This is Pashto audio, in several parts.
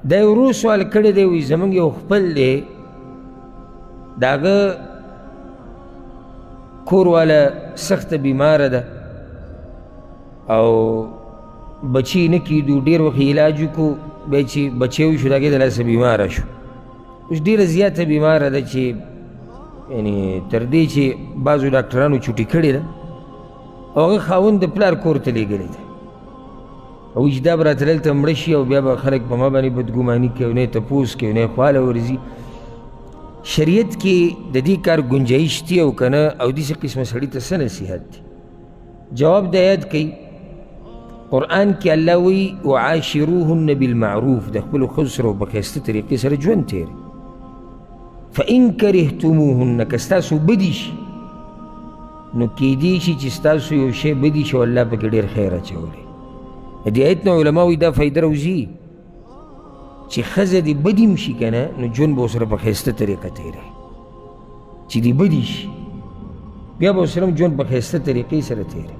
دا یو ورو سوال کړی دی، وایي زموږ یو خپل دی، د هغه کور والا سخته بیماره ده او بچي نه کېدو، ډېر وخت علاج وکړو، بیا چې بچی وشو د هغې د لاسه بیماره شو. اوس ډېره زیاته بیماره ده چې یعنې تر دې چې بعضو ډاکټرانو چوټي کړې ده او هغه خاوند د پلار کور ته لېږلی ده او وایي چې دا به راته دلته مړه شي او بیا به خلک په ما باندې بدګماني کوي او نه یې تپوس کوي او نه یې خواله ورځي. شریعت کې د دې کار ګنجایش دي او که نه، او داسې قسمه سړي ته څه نصیحت دی؟ جواب د یاد کوي. قرآن کې الله وایي وعاشروهن بالمعروف، د خپلو ښځو سره په ښایسته طریقې سره ژوند تېر. فإن کرهتموهن، که ستاسو بدي شي نو کیدی شي چې ستاسو یو شی بدي شي او الله پکې ډېر خیر اچولی. د دې آیت نه علما وایي دا فایده روځي چې ښځه دې بدي هم شي که نه نو ژوند به ورسره په ښایسته طریقه تېروي. چې دې بدي شي بیا به ورسره هم ژوند په ښایسته طریقې سره تېروي.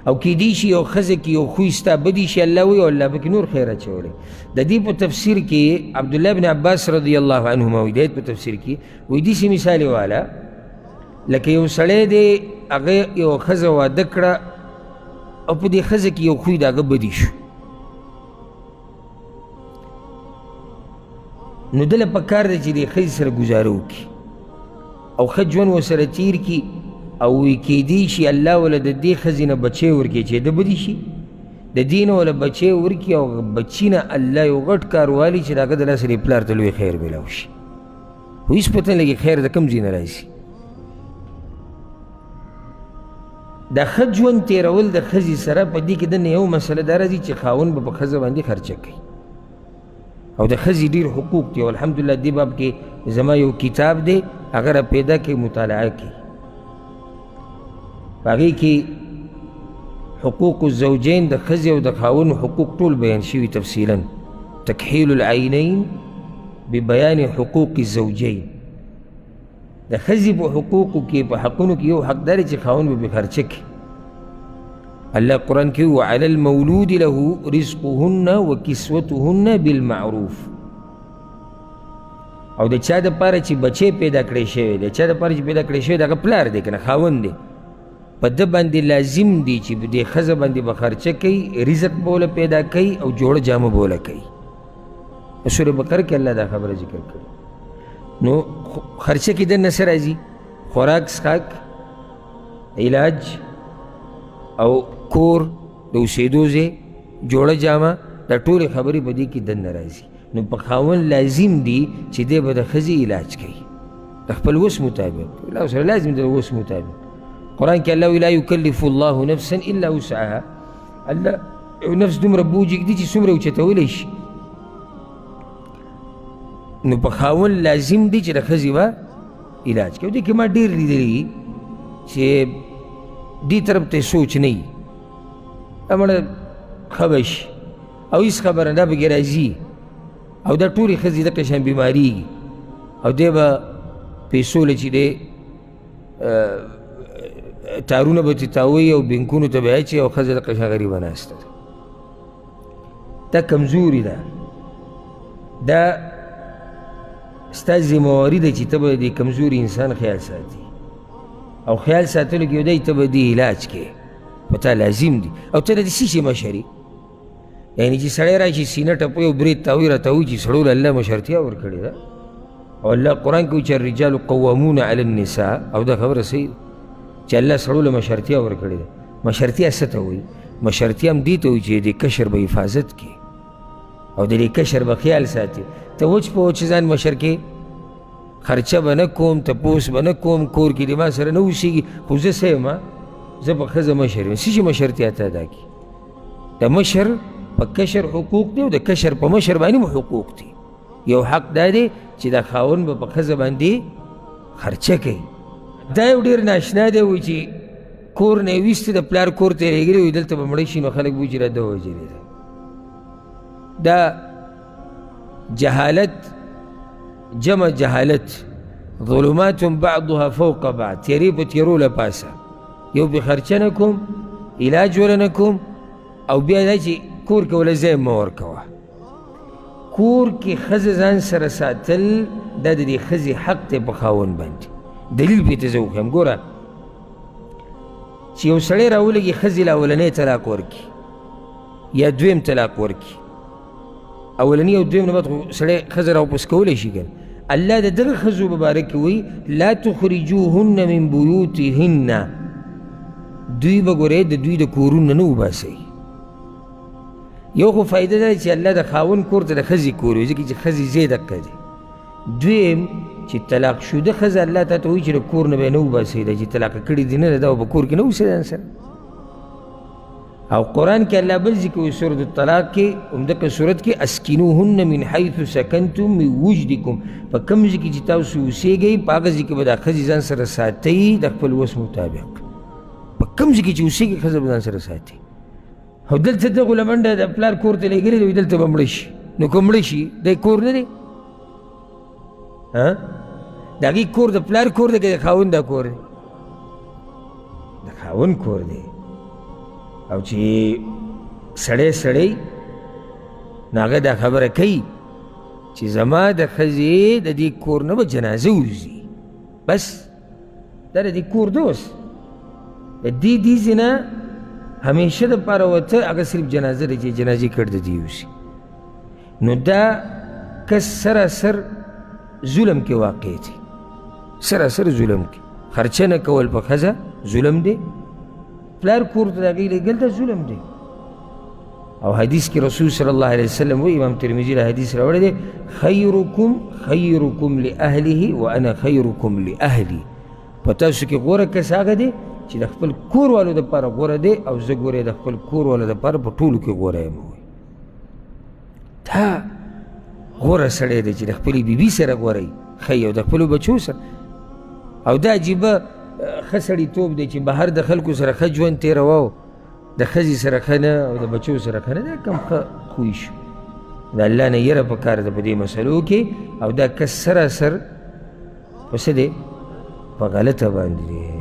او کیدی شي یو ښځه کې یو خوی ستا بدي شي الله وایي او الله پکې نور خیر اچولی. د دې په تفسیر کې عبدالله بن عباس رضی الله عنهما وایي، د آیت په تفسیر کې وایي داسې مثال یې واله لکه یو سړی دی، هغه یو ښځه واده کړه او په دې ښځه کې یو خوی د هغه بدي شو، نو دله پکار دی چې دې ښځې سره ګزاره وکړي او ښه ژوند ورسره تېر کړي او وی کیدی شي الله وله د دې ښځې نه بچی ورکړي چې ده بدي شي، د دې نه وله بچی ورکړي او بچي نه الله یو غټ کار والي چې د هغه د لاسه دې پلار ته لوی خیر میلاو شي. خو هېڅ پته نه لګي خیر د کوم ځای نه راځي. دا ښه ژوند تېرول د ښځې سره په دې کې دننه یو مسله دا راځي چې خاوند به په ښځه باندې خرچه کوي او د ښځې ډېر حقوق دي. او الحمدلله دې باب کې زما یو کتاب دی، هغه را پیدا کړئ، مطالعه کړئ. په هغې کې حقوق الزوجین د ښځې او د خاوند حقوق ټول بیان شوي تفصیلا. تکحیل العینین ببیان حقوق الزوجین. د ښځې په حقوقو کې په حقونو کې یو حق دی چې خاوند به پرې خرچه کړي. الله قرآن کې وعلى المولود له رزقهن وکسوتهن بالمعروف. او د چا دپاره چې بچی پیدا کړی شوی دی، چا دپاره چې پیدا کړی شوی دی هغه پلار دی که نه خاوند دی، په ده باندې لازم دی چې په دې ښځه باندې به خرچه کوي، رزق به وله پیدا کوي او جوړه جامه به وله کوي. په سورې بقره کې الله دا خبره ذکر کړې. نو خرچه کې دننه څه راځي؟ خوراک، څښاک، علاج او کور، د اوسېدو ځای، جوړه جامه، دا ټولې خبرې په دې کې دننه راځي. نو په خاوند لازم دي چې دی به د ښځې علاج کوي د خپل وس مطابق. الله سره لازم دی د وس مطابق. قرآن کې الله لا یکلف الله نفسا الا وسعها. الله یو نفس دومره بوج ږدي چې څومره اوچتولی شي. نو په خاوند لازم دی چې د ښځې به علاج کوي. دې کې ما ډېر لیدلي چې دې طرف ته سوچ نه وي، مړه ښه به شي او هېڅ خبره نه پکې راځي او دا ټولې ښځې دغه شان بیمارېږي او دی به پیسو له چې دی تارونه به تتاوي او بینکونو ته به اچي او ښځه دغه شان غریبه ناسته ده. دا کمزوري ده. دا ستا ذمهواري ده چې ته به د کمزوري انسان خیال ساتي او خیال ساتلو کې دی ته به د علاج کې په تا لازم دي. او ته د څه شي مشري؟ یعنې چې سړی راشي سینه ټپوي او برید تاوي راته وایي چې سړو له الله مشرتیا ورکړې ده. او الله قرآن کې وایي چې الرجال قوامون علی النساء، او دا خبره صحیح ده چې الله سړو له مشرتیا ورکړې ده. مشرتیا څه ته وایي؟ مشرتیا هم دې ته وایي چې د کشر به حفاظت کړي او د دې کشر به خیال ساتي. ته وچ په وچ ځان مشر کې خرچه به نه کوم، تپوس به نه کوم، کور کې د ما سره نه اوسېږي، خو زه څه یم؟ زه به ښځه مشر یم. څه شي مشرتیا ته ادا کړي؟ د مشر په کشر حقوق دی او د کشر په مشر باندې هم حقوق دي. یو حق دا دی چې دا خاوند به په ښځه باندې خرچه کوي. دا یو ډېر ناشنا دی، وایي چې کور نه یې ویستې د پلار کور ته یې لېږلی وایي دلته به مړی شي نو خلک به وایي چې را ده وژلې ده. دا جهالت جمع جهالت، ظلمات بعضها فوق بعض، تیرې په تیرو له پاسه، یو بې خرچه نه کوم، علاج وله نه کوم او بیا دا چې کور کې وله ځای مه ورکوه. کور کې ښځه ځان سره ساتل دا د دې ښځې حق دی په خاوند باندې. دلیل پې ته زه وښیم. ګوره چې یو سړی راولګي ښځې له اولنی طلاق ورکړي یا دویم طلاق ورکړي، اولني او دویم نه بعد خو سړی ښځه راواپس کولی شي که نه. الله د دغه ښځو په باره کې وایي لا تخرجوهن من بیوتهن، دوی به ګورئ د دوی د کورونو نه وباسئ. یو خو فایده دا چې الله د خاوند کور ته د ښځې کور وي، ځکه چې ښځې ځای دقه دی. دویم چې طلاق شوده ښځه الله تا ته وایي چې د کور نه به یې نه وباسئ، دا چې طلاقه کړي دي نه ده دا به په کور کې نه اوسئ ځان سره. او قرآن کې الله بل ذکر وایي سورة الطلاق کې همدغه صورت کې اسکنوهن من حیث سکنتم من وجدکم، په کوم ځای کې چې تاسو اوسېږئ په هغه ځای کې به دا ښځې ځان سره ساتئ د خپل وس مطابق. په کوم ځای کې چې اوسېږئ ښځه به ځان سره ساتئ. او دلته دغو له منډه د پلار کور ته لېږلې دی، دلته به مړه شي. نو که مړه شي دی کور نه دی؟ د هغې کور د پلار کور دی که د خاوند دا کور دی؟ د خاوند کور دی. او چې سړی نو هغه دا خبره کوي چې زما د ښځې د دې کور نه به جنازه وځي، بس دا د دې کور ده. اوس د دې ځای نه همیشه دپاره وته هغه صرف جنازه ده چې جنازې کړ د دې وځي. نو دا کس سراسر ظلم کې واقع دی، سراسر ظلم کې. خرچه نه کول په ښځه ظلم دی، پلار کور ته د هغې لېږل دا ظلم دی. او حدیث کې رسول صلی الله علیه وسلم وایي، امام ترمذي له حدیث راوړی دی، خیرکم لأهله وانا خیرکم لأهلي. په تاسو کې غوره کس هغه دی چې د خپل کور والو دپاره غوره دی، او زه ګورې د خپل کور والو دپاره په ټولو کې غوره یم. دا غوره سړی دی چې د خپلې بیبي سره غوره وي ښایي او د خپلو بچو سره. او دا عجیبه ښه سړیتوب دی چې بهر د خلکو سره ښه ژوند تېروه او د ښځې سره ښه نه او د بچو سره ښه نه. دا کوم ښه خوی شو. د الله نه یره پکار ده په دې مسلو کې. او دا کس سراسر په څه دی؟ په غلطه باندې دی.